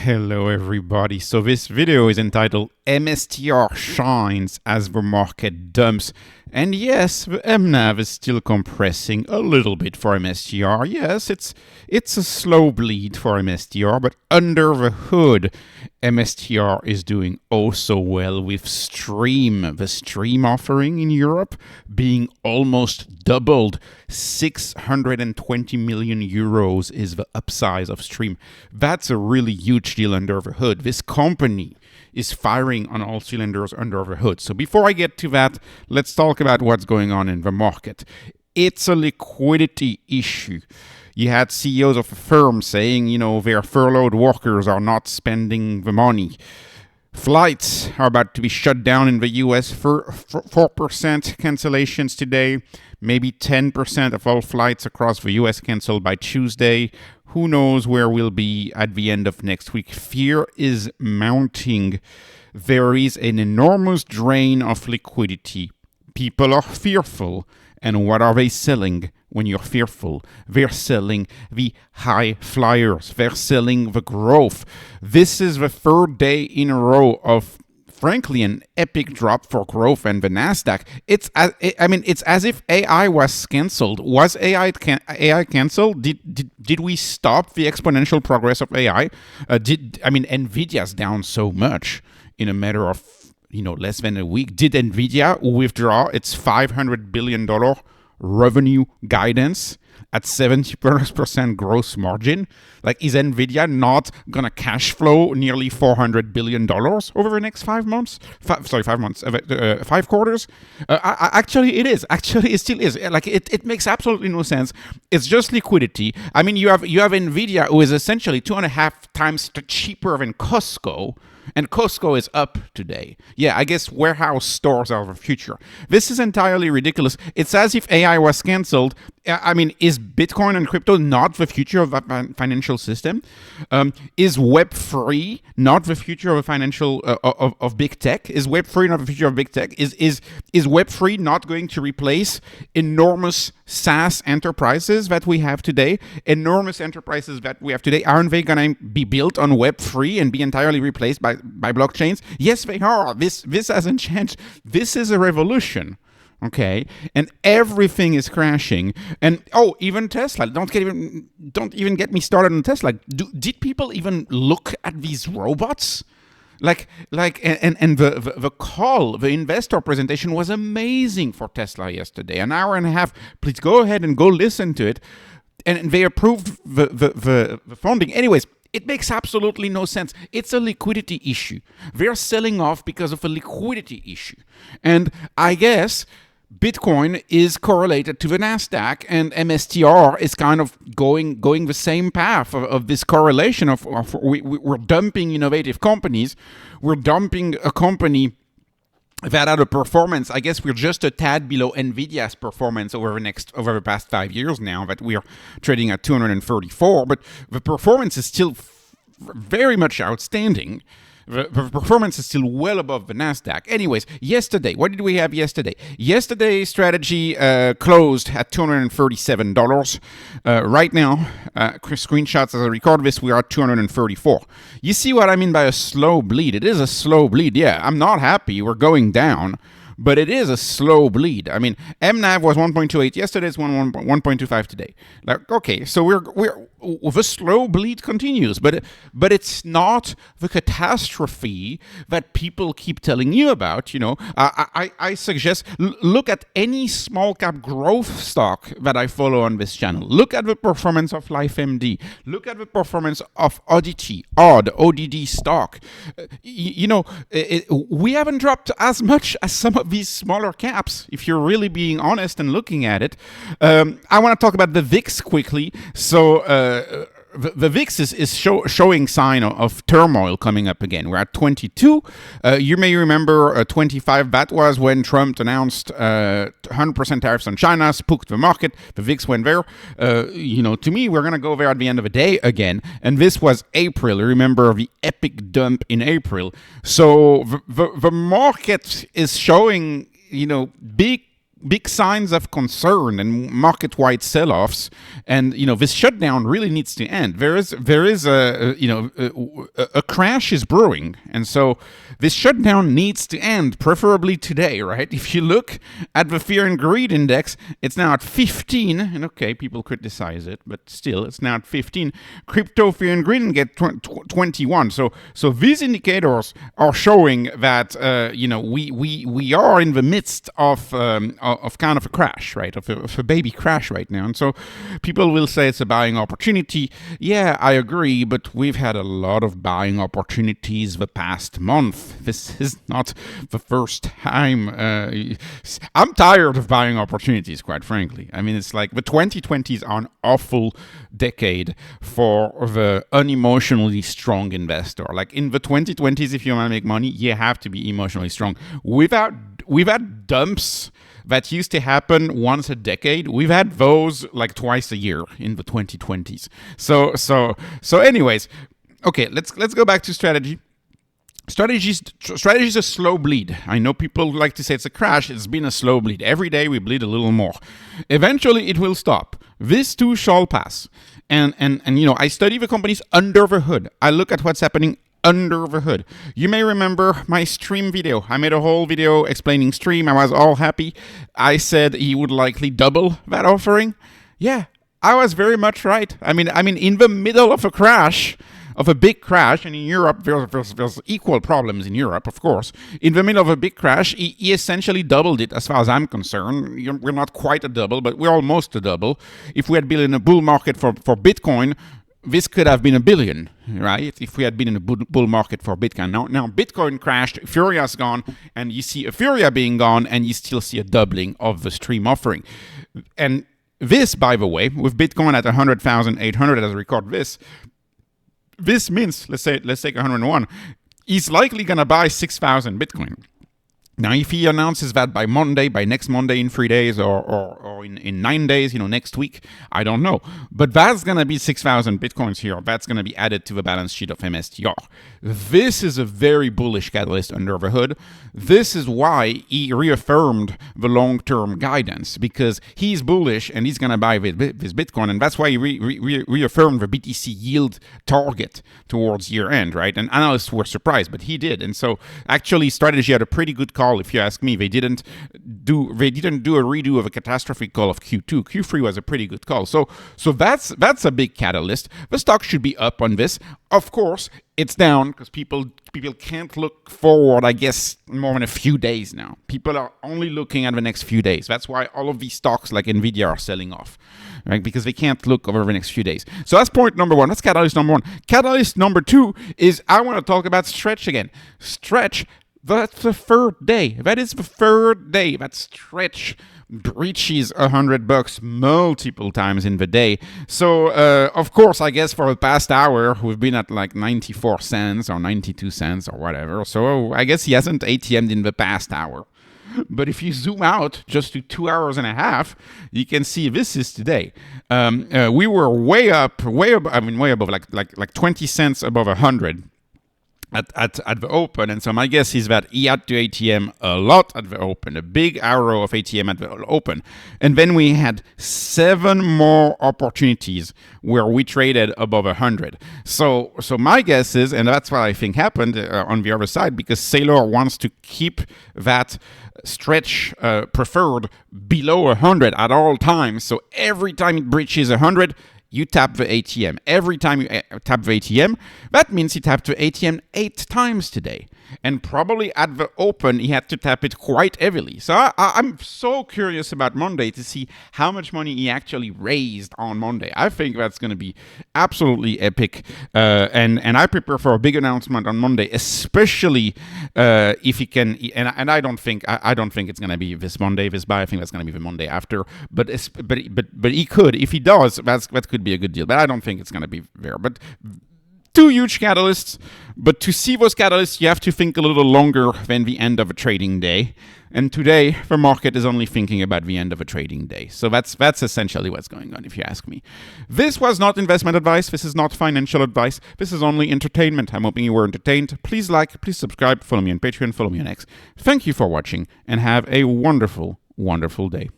Hello everybody. So this video is entitled MSTR shines as the market dumps. And yes, the MNAV is still compressing a little bit for MSTR. Yes, it's a slow bleed for MSTR, but under the hood, MSTR is doing oh so well with Stream, the Stream offering in Europe being almost doubled. 620 million euros is the upsize of Stream. That's a really huge deal under the hood. This company is firing on all cylinders under the hood. So before I get to that, let's talk about what's going on in the market. It's a liquidity issue. You had CEOs of a firm saying, their furloughed workers are not spending the money. Flights are about to be shut down in the US for 4% cancellations today. Maybe 10% of all flights across the US canceled by Tuesday. Who knows where we'll be at the end of next week? Fear is mounting. There is an enormous drain of liquidity. People are fearful. And what are they selling when you're fearful? They're selling the high flyers. They're selling the growth. This is the third day in a row of, frankly, an epic drop for growth and the NASDAQ. It's as if AI was canceled. Was AI canceled? Did we stop the exponential progress of AI? Nvidia's down so much in a matter of less than a week. Did Nvidia withdraw its $500 billion revenue guidance at 70% gross margin? Is Nvidia not gonna cash flow nearly $400 billion over the next 5 months? 5 quarters? Actually, it is. Actually, it still is. It makes absolutely no sense. It's just liquidity. You have Nvidia, who is essentially 2.5 times cheaper than Costco. And Costco is up today. Yeah, I guess warehouse stores are the future. This is entirely ridiculous. It's as if AI was canceled. Is Bitcoin and crypto not the future of the financial system? Is Web3 not the future of the financial of big tech? Is Web3 not the future of big tech? Is Web3 not going to replace enormous SaaS enterprises that we have today? Enormous enterprises that we have today, aren't they going to be built on Web3 and be entirely replaced by blockchains? Yes, they are. This hasn't changed. This is a revolution. Okay, and everything is crashing, and even Tesla. Don't even get me started on Tesla. Did people even look at these robots? The investor presentation was amazing for Tesla yesterday. An hour and a half. Please go ahead and go listen to it. And they approved the funding. Anyways, it makes absolutely no sense. It's a liquidity issue. They're selling off because of a liquidity issue. And I guess Bitcoin is correlated to the NASDAQ, and MSTR is kind of going the same path of this correlation we're dumping innovative companies. We're dumping a company that had a performance. I guess we're just a tad below Nvidia's performance over the past 5 years now, that we're trading at 234, but the performance is still very much outstanding. The performance is still well above the NASDAQ. Anyways, yesterday, what did we have yesterday? Yesterday, strategy closed at $237. Right now, screenshots as I record this, we are at 234. You see what I mean by a slow bleed? It is a slow bleed. Yeah, I'm not happy. We're going down. But it is a slow bleed. MNAV was 1.28 yesterday. It's 1.25 today. Okay, so we're the slow bleed continues, but it's not the catastrophe that people keep telling you about. I suggest look at any small cap growth stock that I follow on this channel. Look at the performance of LifeMD. Look at the performance of ODD stock. We haven't dropped as much as some of these smaller caps, if you're really being honest and looking at it. I want to talk about the VIX quickly. So the VIX is showing sign of turmoil coming up again. We're at 22. You may remember 25. That was when Trump announced 100% tariffs on China, spooked the market. The VIX went there. To me, we're going to go there at the end of the day again. And this was April. Remember the epic dump in April. So the market is showing, big big signs of concern and market-wide sell-offs, and this shutdown really needs to end. There is a crash is brewing, and so this shutdown needs to end, preferably today, right? If you look at the fear and greed index, it's now at 15, and okay, people criticize it, but still, it's now at 15. Crypto fear and greed index 21. So these indicators are showing that we are in the midst of kind of a crash, right? Of a baby crash right now, and so people will say it's a buying opportunity. Yeah, I agree, but we've had a lot of buying opportunities the past month. This is not the first time. I'm tired of buying opportunities, quite frankly. I mean, it's like the 2020s are an awful decade for the unemotionally strong investor. Like in the 2020s, if you want to make money, you have to be emotionally strong. We've had dumps that used to happen once a decade. We've had those like twice a year in the 2020s. So anyways, okay, let's go back to strategy. Strategy is a slow bleed. I know people like to say it's a crash. It's been a slow bleed. Every day we bleed a little more. Eventually it will stop. This too shall pass. And I study the companies under the hood. I look at what's happening under the hood. You may remember my Stream video. I made a whole video explaining Stream. I was all happy. I said he would likely double that offering. Yeah, I was very much right. I mean, in the middle of a crash, of a big crash, and in Europe, there's equal problems in Europe, of course. In the middle of a big crash, he essentially doubled it, as far as I'm concerned. We're not quite a double, but we're almost a double. If we had been in a bull market for Bitcoin, this could have been $1 billion, right? If we had been in a bull market for Bitcoin. Now Bitcoin crashed, Euphoria gone, and you see Euphoria being gone, and you still see a doubling of the Stream offering. And this, by the way, with Bitcoin at 100,800 as I record this means, let's take 101, he's likely going to buy 6,000 Bitcoin. Now, if he announces that by next Monday in 3 days, or in 9 days, next week, I don't know. But that's going to be 6,000 Bitcoins here. That's going to be added to the balance sheet of MSTR. This is a very bullish catalyst under the hood. This is why he reaffirmed the long-term guidance, because he's bullish and he's going to buy this Bitcoin. And that's why he reaffirmed the BTC yield target towards year end, right? And analysts were surprised, but he did. And so actually, strategy had a pretty good call. If you ask me, they didn't do a redo of a catastrophic call of Q2. Q3 was a pretty good call. So that's a big catalyst. The stock should be up on this. Of course, it's down because people can't look forward, I guess, more than a few days now. People are only looking at the next few days. That's why all of these stocks like Nvidia are selling off, right? Because they can't look over the next few days. So that's point number one. That's catalyst number one. Catalyst number two is I want to talk about Stretch again. Stretch. That's the third day. That is the third day that Stretch breaches $100 multiple times in the day. So, of course, I guess for the past hour, we've been at like 94 cents or 92 cents or whatever. So I guess he hasn't ATM'd in the past hour. But if you zoom out just to 2 hours and a half, you can see this is today. We were way above, like 20 cents above 100. At the open, and so my guess is that he had to ATM a lot at the open, a big arrow of ATM at the open, and then we had 7 more opportunities where we traded above 100. So my guess is, and that's what I think happened on the other side, because Saylor wants to keep that Stretch preferred below 100 at all times. So every time it breaches 100. You tap the ATM. Every time you tap the ATM, that means he tapped the ATM 8 times today. And probably at the open, he had to tap it quite heavily. So I'm so curious about Monday to see how much money he actually raised on Monday. I think that's going to be absolutely epic. And I prepare for a big announcement on Monday, especially if he can. And I don't think it's going to be this Monday, this buy. I think that's going to be the Monday after. But he could. If he does, that could be a good deal. But I don't think it's going to be there. But 2 huge catalysts, but to see those catalysts, you have to think a little longer than the end of a trading day. And today, the market is only thinking about the end of a trading day. So that's essentially what's going on, if you ask me. This was not investment advice. This is not financial advice. This is only entertainment. I'm hoping you were entertained. Please like, please subscribe, follow me on Patreon, follow me on X. Thank you for watching, and have a wonderful wonderful day.